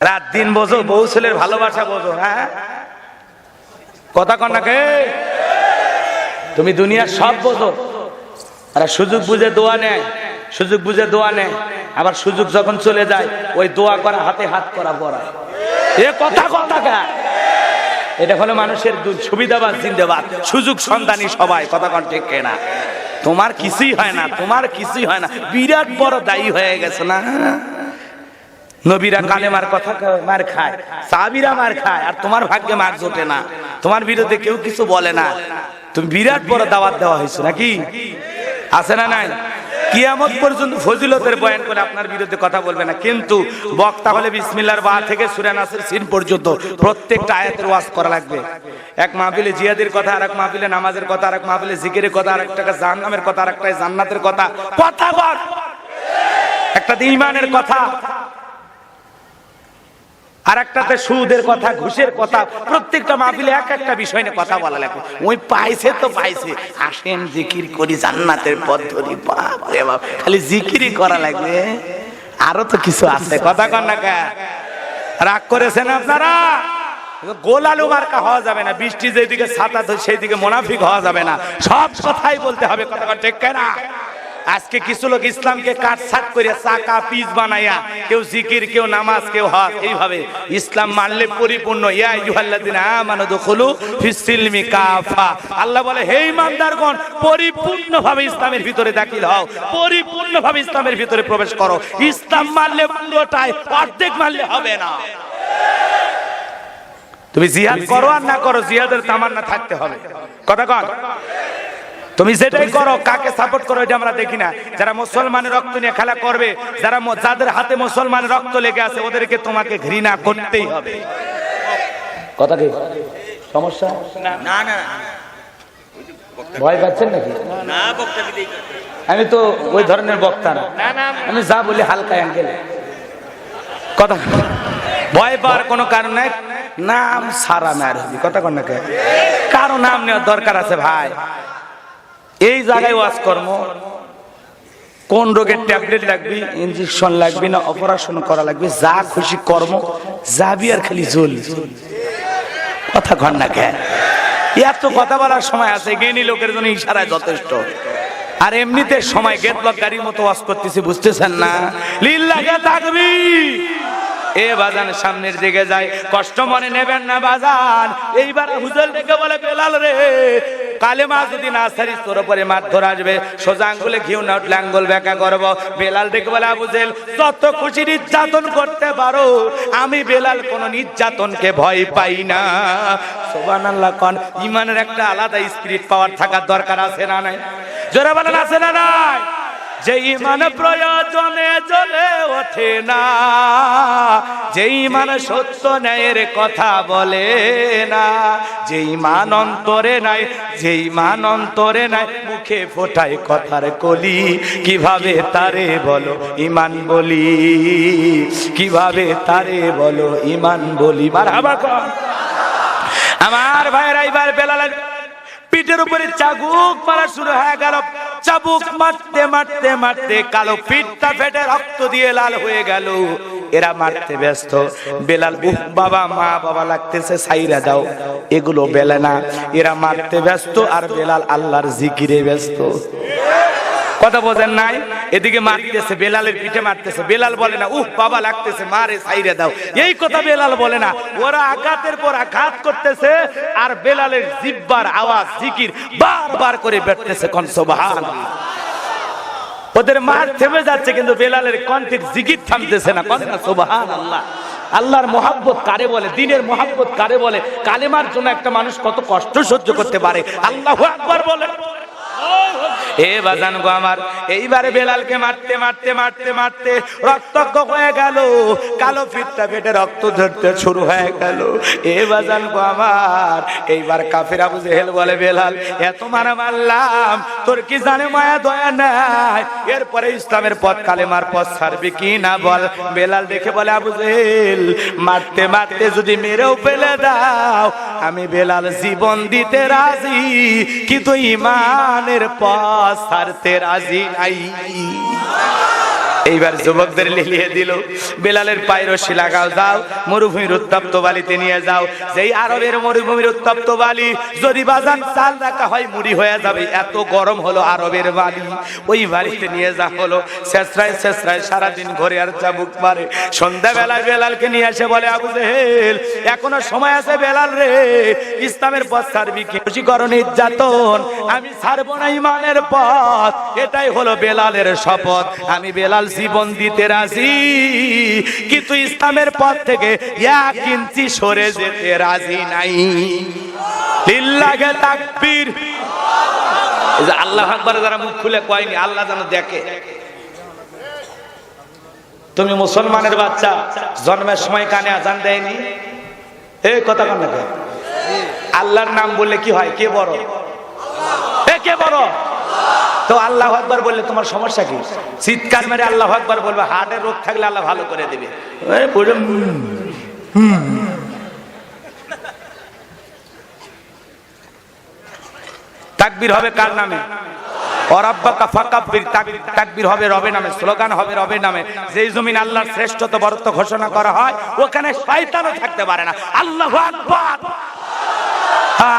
রাত দিন বোঝো, বউ ছেলের ভালোবাসা বোঝো। হ্যাঁ, কথা কন না কে? তুমি দুনিয়ার সব বোঝো, আর সুযোগ বুঝে দোয়া নেয়, সুযোগ বুঝে দোয়া নেয়, আবার সুযোগ যখন চলে যায় ওই দোয়া করা হাতে হাত করা পড়া। এ কথা কথা কা? এটা হলো মানুষের সুবিধাবাদ জিন্দাবাদ, সুযোগ সন্ধানী সবাই। কথা কন ঠিক না? তোমার কিছুই হয় না, তোমার কিছুই হয় না, বিরাট বড় দায়ী হয়ে গেছে না। নবীরা কালেমার কথা মার খায়, সাহাবীরা মার খায়, আর তোমার ভাগ্যে মার জোটে না, তোমার বিরুদ্ধে কেউ কিছু বলে না। তুমি বিরাট বড় দাওয়াত দেওয়া হয়েছে নাকি? আছে না নাই? কিয়ামত পর্যন্ত ফজিলতের বয়ান করে আপনার বিরুদ্ধে কথা বলবে না, কিন্তু বক্তা হলে বিসমিল্লাহর বা থেকে সূরা নাসের সিন পর্যন্ত প্রত্যেকটা আয়াতের ওয়াজ করা লাগবে। এক মাহফিলে জিহাদের কথা, আর এক মাহফিলে নামাজের কথা, আর এক মাহফিলে জিকিরের কথা, আর একটা জাহান্নামের কথা, আর একটা জান্নাতের কথা। কথা বল, একটাতে ঈমানের কথা, আর একটাতে সুদের কথা, ঘুষের কথা। প্রত্যেকটা মাহফিলে এক একটা বিষয় নিয়ে কথা বলা লাগবে। ওই পাইছে তো পাইছে, আসেন জিকির করি, জান্নাতের পথ ধরি। বাপ রে বাপ, খালি জিকিরই করা লাগবে, আরো তো কিছু আছে। কথা কন না কে? রাগ করেছেন আপনারা? গোলালু মার্কা হওয়া যাবে না, বৃষ্টি যেদিকে ছাতা সেই দিকে মুনাফিক হওয়া যাবে না, সব কথাই বলতে হবে। কথা কন ঠিক না? আজকে কিছু লোক ইসলামকে কাটছাট করে চাকা পিস বানাইয়া, কেউ জিকির, কেউ নামাজ, কেউ হজ, এইভাবে ইসলাম মানলে পরিপূর্ণ। ইয়া আইয়ুহাল্লাযিনা আমানু দুখুলু ফিস-সিলমি কাফা। আল্লাহ বলে, হে ঈমানদারগণ, পরিপূর্ণভাবে ইসলামের ভিতরে দাখিল হও, পরিপূর্ণভাবে ইসলামের ভিতরে প্রবেশ করো। ইসলাম মানলে পুরোটাই, অর্ধেক মানলে হবে না। তুমি জিহাদ করো আর না করো, জিহাদের তামান্না থাকতে হবে। কথা কন? তুমি যেটাই করো, কাকে সাপোর্ট করো এটা আমরা দেখি না। যারা মুসলমানের রক্ত নিয়ে খেলা করবে, যাদের হাতে মুসলমানের রক্ত লেগে আছে, ওদেরকে তোমাকে ঘৃণা করতেই হবে। কথা কি সমস্যা? না না, ভয় পাচ্ছেন নাকি? না, বক্তা বিদেই। আমি তো ওই ধরনের বক্তা না, আমি যা বলি হালকা অ্যাঙ্গেল কথা। ভয় পাওয়ার কোনো কারণ নাই, নাম সারা মার হবে। কথা কন না কে? কারো নাম নেওয়ার দরকার আছে ভাই? এই জায়গায় ওয়াজ কর্ম, কোন রোগের ট্যাবলেট লাগবে, ইনজেকশন লাগবে না অপারেশন করা লাগবে, যা খুশি কর্ম যাবি, আর খালি জল। কথা কন না কে? এত কথা বলার সময় আছে? জ্ঞানী লোকের জন্য ইশারায় যথেষ্ট। আর এমনিতে সময় গেটলক গাড়ির মতো ওয়াজ করতেছি, বুঝতেছেন না? লিল্লাহি তাকবীর। এ বাজান সামনের দিকে যায়, কষ্ট মনে নেবেন না বাজান। এইবার হুজুর ডেকে বলে, বেলাল রে, কালেমা যদি না ছাড়িস তোর উপরে মারধর আসবে, সোজা আঙ্গুলে ঘিউ না উঠলে আঙ্গুল ব্যাকা করব। বেলাল ডেকে বলে, আবু জেহেল, যত খুশি নির্যাতন করতে পারো, আমি বেলাল কোন নির্যাতনকে ভয় পাই না। সুবহানাল্লাহ কন। ঈমানের একটা আলাদা স্পিরিট পাওয়ার থাকার দরকার আছে না নাই? জোরে বলেন, আছে না নাই? যে ঈমান প্রয়োজনে জ্বলে ওঠে না, যে ঈমান সত্য ন্যায়ের কথা বলে না, যে ঈমান অন্তরে নাই, যে ঈমান অন্তরে নাই, মুখে ফোটায় কথার কলি, কিভাবে তারে বলো ঈমান বলি, কিভাবে তারে বলো ঈমান বলি। মারহাবা কর। আমার ভাইরা, এবার বেলালের পিঠের উপরে চাবুক মারা শুরু হয়ে গেল। চাবুক মারতে মারতে মারতে কালো পিঠটা ফেটে রক্ত দিয়ে লাল হয়ে গেল। এরা মারতে ব্যস্ত, বেলাল বাবা মা বাবা লাগতেছে, সাইরা দাও, এগুলো বেলে না। এরা মারতে ব্যস্ত, আর বেলাল আল্লাহর জিকিরে ব্যস্ত। কথা বোঝেন নাই? এদিকে মারতেছে, বেলালের পিঠে মারতেছে, বেলাল বলে না উহ বাবা লাগতেছে, মারে সাইরে দাও, এই কথা বেলাল বলে না। ওরা আঘাতের পর আঘাত করতেছে, আর বেলালের জিহ্বার আওয়াজ জিকির বারবার করে বেরতেছে। কোন সুবহানাল্লাহ। ওদের মার থেমে যাচ্ছে, কিন্তু বেলালের কণ্ঠের জিকির থামতেছে না। কোন সুবহানাল্লাহ। আল্লাহর মোহাব্বত কারে বলে, দ্বীনের মোহাব্বত কারে বলে, কালেমার জন্য একটা মানুষ কত কষ্ট সহ্য করতে পারে। আল্লাহু আকবার বলে। এ বাজান গো আমার, এইবারে বেলালকে মারতে মারতে মারতে মারতে রক্তাক্ত হয়ে গেল, কালো ফিটটা ফেটে রক্ত ঝরতে শুরু হয়ে গেল। এ বাজান গো আমার, এইবার কাফের আবু জেহেল বলে, বেলাল এত মারা মারলাম, তোর কি জানে মায়া দয়া নাই? এরপরে ইসলামের পথ, কালেমার পথ ছাড়বি কি না বল। বেলাল দেখে বলে, আবু জেহেল মারতে মারতে যদি মেরেও ফেলে দাও, আমি বেলাল জীবন দিতে রাজি, কিন্তু ঈমানের পথ ছাড়তে রাজি নাই। এইবার যুবকদের লিলিয়ে দিল, বেলালের পায়ের রশি লাগাও, যাও মরুভূমির উত্তপ্ত বালিতে নিয়ে যাও। যেই আরবের মরুভূমির উত্তপ্ত বালি যদি বাজান চাল রাখা হয় মুড়ি হয়ে যাবে, এত গরম হলো আরবের বালি। ওই বাড়িতে নিয়ে যা হলো, শেষরায় শেষরায় সারাদিন ঘরে আর চাবুক মারে। সন্ধ্যাবেলায় বেলালকে নিয়ে এসে বলে, আবু জেহেল এখনো সময় আছে বেলাল রে, ইসলামের পথ ছাড়বি কি? খুশিকরণ নির্যাতন আমি ছাড়বো না, ইমানের পথ এটাই হলো বেলালের শপথ। আমি বেলাল জীবন দিতে রাজি, কিন্তু ইসলামের পথ থেকে 1 ইঞ্চি সরে যেতে রাজি নাই। লিল্লাহে তাকবীর। আল্লাহু আকবার যারা মুখ খুলে কয়নি, আল্লাহ যেন দেখে। তুমি মুসলমানের বাচ্চা, জন্মের সময় কানে আজান দেয়নি? এই কথা কন না, আল্লাহর নাম বললে কি হয়? কে বড়? কে বড়? তো আল্লাহু আকবার বললে তোমার সমস্যা কি? চিৎকার মেরে আল্লাহু আকবার বলবে, হার্টের রোগ থাকলে আল্লাহ ভালো করে দেবে। তাকবীর হবে কার নামে? ওরাব্বাকা ফাকাব্বির। তাকবীর হবে রবের নামে, স্লোগান হবে রবের নামে। যেই জমিন আল্লাহর শ্রেষ্ঠত্ব বরত্ব ঘোষণা করা হয়, ওখানে শয়তানও থাকতে পারে না। আল্লাহু আকবার।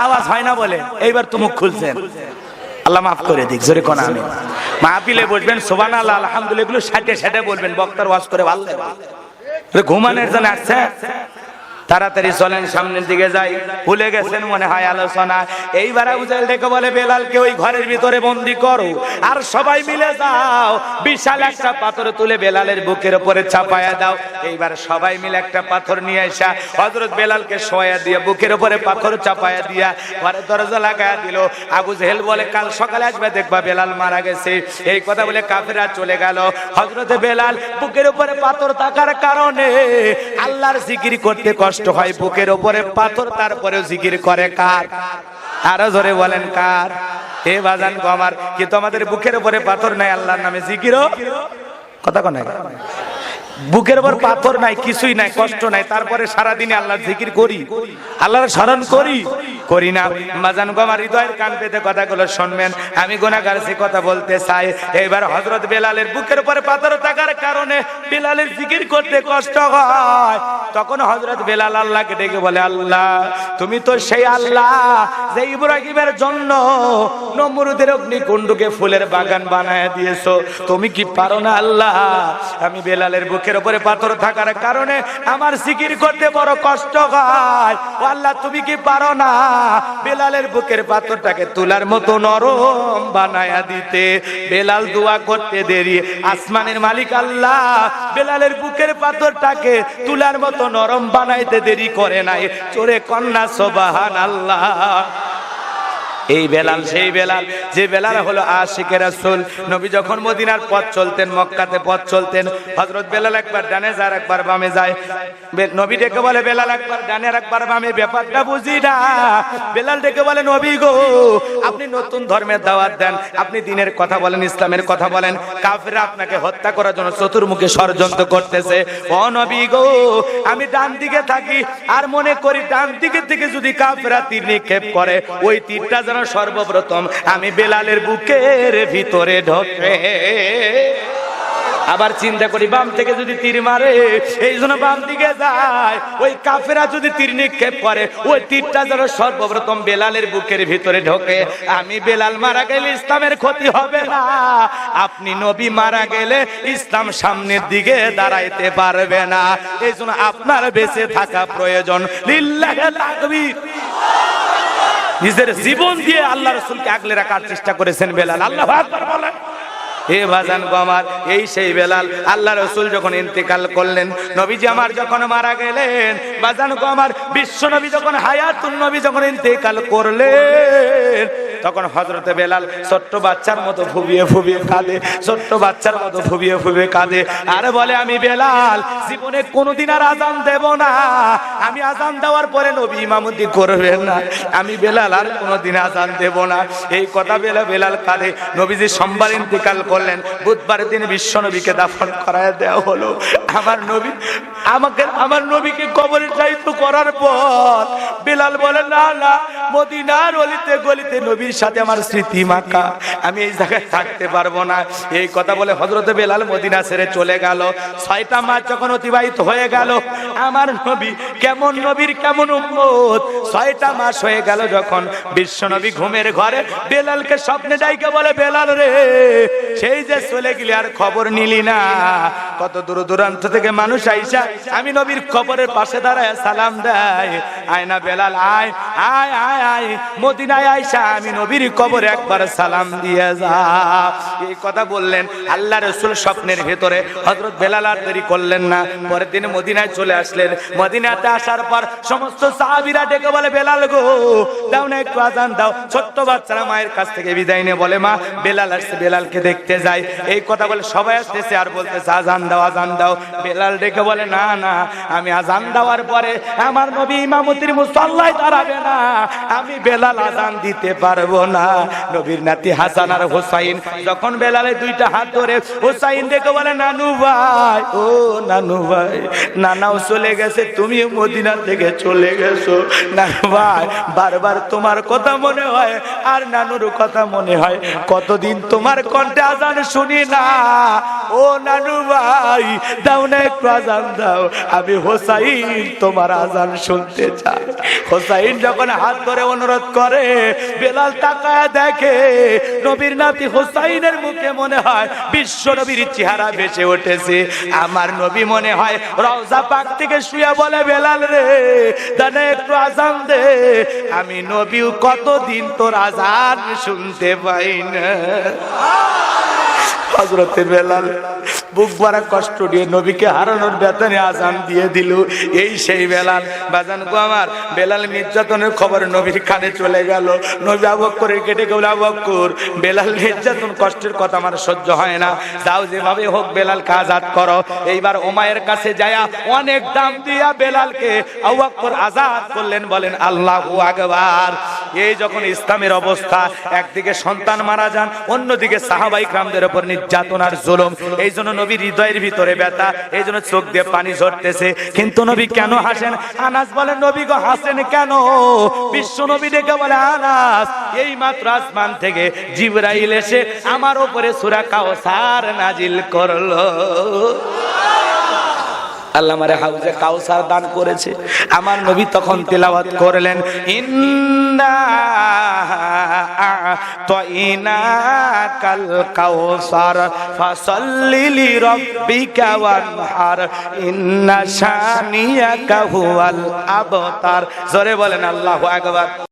আওয়াজ হয় না বলে এইবার তো মুখ খুলছেন। আল্লাহ মাফ করে দিক, জোরে কোন আমিন। মাহফিলে বসবেন সুবহানাল্লাহ আলহামদুলিল্লাহ এগুলো সাথে সাথে বলবেন, বক্তার ওয়াজ করে ভালো লাগে। ঘুমানোর জন্য আসছে, তাড়াতাড়ি চলেন সামনের দিকে যাই। ভুলে গেছেন মনে হয় আলোচনা। এইবার আবু জেহেল ডেকে বলে, বেলালকে ওই ঘরের ভিতরে বন্দি করো, আর সবাই মিলে যাও বিশাল একটা পাথর তুলে বেলালের বুকের উপরে চাপায়া দাও। এইবার সবাই মিলে একটা পাথর নিয়ে আসা হযরত বেলালকে শোয়া দিয়ে বুকের উপরে পাথর চাপায়া দিয়া ঘরের দরজা লাগায়া দিল। আবু জেহেল বলে, কাল সকালে আসবে দেখবা বেলাল মারা গেছে। এই কথা বলে কাফেররা চলে গেল। হযরত বেলাল বুকের উপরে পাথর থাকার কারণে আল্লাহর জিকির করতে কষ্ট হয়। বুকের উপরে পাথর, তারপরেও জিকির করে কার? আরো জোরে বলেন কার? এ বাজান গো আমার, কিন্তু আমাদের বুকের উপরে পাথর নাই, আল্লাহর নামে জিকিরও কথা কোন বুকের উপর পাথর নাই, কিছুই নাই, কষ্ট নাই, তারপরে সারাদিনে আল্লাহর জিকির করি, আল্লাহর স্মরণ করি না। বাজান গো আমার, হৃদয়ের কান পেতে কথাগুলো শুনবেন। আমি গুনাহগার সে কথা বলতে চাই। এবার হযরত বেলালের বুকের উপরে পাথর থাকার কারণে বেলালের জিকির করতে কষ্ট হয়। তখন হযরত বেলাল আল্লাহকে ডেকে বলে, আল্লাহ তুমি তো সেই আল্লাহ যে ইব্রাহিমের জন্য নমরুদের অগ্নিকুণ্ডকে ফুলের বাগান বানায় দিয়েছো। তুমি কি পারো না আল্লাহ? আমি বেলালের বুকের উপরে পাথর থাকার কারণে আমার জিকির করতে বড় কষ্ট হয়। ও আল্লাহ তুমি কি পারো না বেলালের বুকের পাথরটাকে তুলার মতো নরম বানায়া দিতে? বেলাল দোয়া করতে দেরি, আসমানের মালিক আল্লাহ বেলালের বুকের পাথরটাকে তুলার মতো নরম বানাইতে দেরি করে নাই। চোরে কন্যা সুবহানাল্লাহ। এই বেলাল সেই বেলাল যে বেলাল হলো আশিকে রাসূল। নবী যখন মদিনার পথ চলতেন, মক্কাতে পথ চলতেন, হযরত বেলাল একবার ডানে যায় একবার বামে যায়। নবী ডেকে বলে, বেলাল একবার ডানে আর একবার বামে, ব্যাপারটা বুঝি না। বেলাল ডেকে বলে, নবী গো আপনি নতুন ধর্মের দাওয়াত দেন, আপনি দ্বীনের কথা বলেন, ইসলামের কথা বলেন, কাফেররা আপনাকে হত্যা করার জন্য চতুর্মুখে ষড়যন্ত্র করতেছে। ও নবী গো আমি ডান দিকে থাকি আর মনে করি ডান দিকে থেকে যদি কাফেররা তীর নিক্ষেপ করে, ওই তীরটা যেন সর্বপ্রথম আমি বেলালের বুকের ভিতরে ঢোকে। আবার চিন্তা করি বাম থেকে যদি তীর মারে, এই জন্য বাম দিকে যায়। ওই কাফেরা যদি তীর নিক্ষেপ করে, ওই তীরটা যেন সর্বপ্রথম বেলালের বুকের ভিতরে ঢোকে। আমি বেলাল মারা গেলে ইসলামের ক্ষতি হবে না, আপনি নবী মারা গেলে ইসলাম সামনের দিকে দাঁড়াইতে পারবে না। এই জন্য আপনার বেঁচে থাকা প্রয়োজন। লিল্লাহি তাকবীর। নিজের জীবন দিয়ে আল্লাহ রাসূলকে আগলে রাখার চেষ্টা করেছেন বেলাল। আল্লাহু আকবার বলেন। এ বাজান গো আমার, এই সেই বেলাল। আল্লাহ রাসূল যখন ইন্তেকাল করলেন, নবীজি আমার যখন মারা গেলেন, বাজান গো আমার, বিশ্ব নবী যখন হায়াতুন নবী যখন ইন্তেকাল করলেন, তখন হযরতে বেলাল ছোট্ট বাচ্চার মতো ফুবিয়ে ফুবিয়ে কাঁদে, ছোট্ট বাচ্চার মতো ফুবিয়ে ফুবিয়ে কাঁদে আর বলে, আমি বেলাল জীবনে কোনোদিন আর আযান দেব না। আমি আযান দেওয়ার পরে নবী ইমামতি করবেন না, আমি বেলাল আর কোনোদিন আযান দেব না। এই কথা বেলাল কাঁদে। নবীজি সোমবার ইন্তেকাল করলেন, বুধবার দিন বিশ্ব নবীকে দাফন করায় দেওয়া হলো। আমার নবীকে কবরে যাইতো করার পর বেলাল বলে, না না, মদিনার অলিতে গলিতে নবী নবীর সাথে আমার স্মৃতি মাখা, আমি এই জায়গায় থাকতে পারবো না। এই কথা বলে হযরত বেলাল মদিনা ছেড়ে চলে গেল। 6টা মাস যখন অতিবাহিত হয়ে গেল, আমার নবী কেমন নবীর কেমন উম্মত, 6টা মাস হয়ে গেল যখন বিশ্ব নবী ঘুমের ঘরে বেলালকে স্বপ্নে ডাইকে বলে, বেলাল রে, সেই যে চলে গেলি আর খবর নিলি না। কত দূর দূরান্ত থেকে মানুষ আইসা আমি নবীর কবরের পাশে দাঁড়ায় সালাম দেয়, আয় না বেলাল, আয় আয় আয় আয়, মদিনায় আইসা আমি নবীর কবরে একবার সালাম দিয়ে যা। এই কথা বললেন আল্লাহ রাসূল স্বপ্নের ভেতরে। হযরত বেলাল আর দেরি করলেন না, পরের দিন মদিনায় চলে আসলেন। মদিনাতে আসার পর সমস্ত সাহাবীরা ডেকে বলে, বেলাল গো, দাও না একটু আজান দাও। ছোট্ট বাচ্চারা মায়ের কাছ থেকে বিদায় নিয়ে বলে, মা বেলাল আসছে, বেলালকে দেখতে যাই। এই কথা বলে সবাই আসতেছে আর বলতেছে, আজান দাও আজান দাও। বেলাল ডেকে বলে, না না, আমি আজান দেওয়ার পরে আমার নবী ইমামতির মুসাল্লায় দাঁড়াবে না, আমি বেলাল আজান দিতে পারবো না। নবীর নাতি হাসান আর হোসাইন যখন বেলালের 2টা হাত ধরে, হোসাইন ডেকে বলে, নানু ভাই, ও নানু ভাই, নানাও চলে গেছে, তুমিও মদিনা থেকে চলে গেছো। নানু ভাই, বারবার তোমার কথা মনে হয় আর নানুর কথা মনে হয়, কতদিন তোমার কণ্ঠে আজান শুনি না। ও নানু ভাই, দাও না একটু আজান দাও, আমি হোসাইন তোমার আজান শুনতে চাই। হোসাইন যখন হাত ধরে অনুরোধ করে, বেলাল তাকায় দেখে নবীর নাতি হোসাইনের মুখে মনে হয় বিশ্ব নবীর চেহারা ভেসে উঠেছে। আমার নবী মনে হয় রওজা পাক থেকে শুয়ে বলে, বেলাল রে, দানে একটু আজান দে, আমি নবী কতদিন তোর আজান শুনতে পাই না। হযরতে বেলাল বুক ভরা কষ্ট দিয়ে নবীকে হারানোর বেদনায় আজান দিয়ে দিল। এই সেই বেলাল। বাজান গো আমার, বেলাল নির্যাতনের খবর নবীর কানে চলে গেল। নবী আবু বকরের কেটে গেল, আবু বকর, বেলাল নির্যাতন কষ্টের কথা আমার সহ্য হয় না, যাও যেভাবে হোক বেলালকে আজাদ করো। এইবার ওমায়ের কাছে যায়া অনেক দাম দিয়া বেলালকে আবু বকর আজাদ করলেন। বলেন আল্লাহু আকবার। এই যখন ইসলামের অবস্থা, একদিকে সন্তান মারা যান, অন্যদিকে সাহাবায়ে কিরামদের উপর নির্যাতন আর জুলুম। এই জন্য নবীর হৃদয়ের ভিতরে ব্যথা, এই জন্য চোখ দিয়ে পানি ঝরতেছে। কিন্তু নবী কেন হাসেন? আনাস বলেন, নবী গো হাসেন কেন? বিশ্ব নবী ডেকে বলে, আনাস, এই মাত্র আসমান থেকে জিবরাইল এসে আমার উপরে সূরা কাউসার নাজিল করলো। আল্লাহ আমারে হাউজে কাউসার দান করেছে। আমার নবী তখন তেলাওয়াত করলেন, ইন্না আ'তাইনাকাল কাউসার ফাসাল্লি লিরাব্বিকা ওয়ানহার ইন্না শানিয়াকা হুয়াল আবতার। জোরে বলেন আল্লাহু আকবার।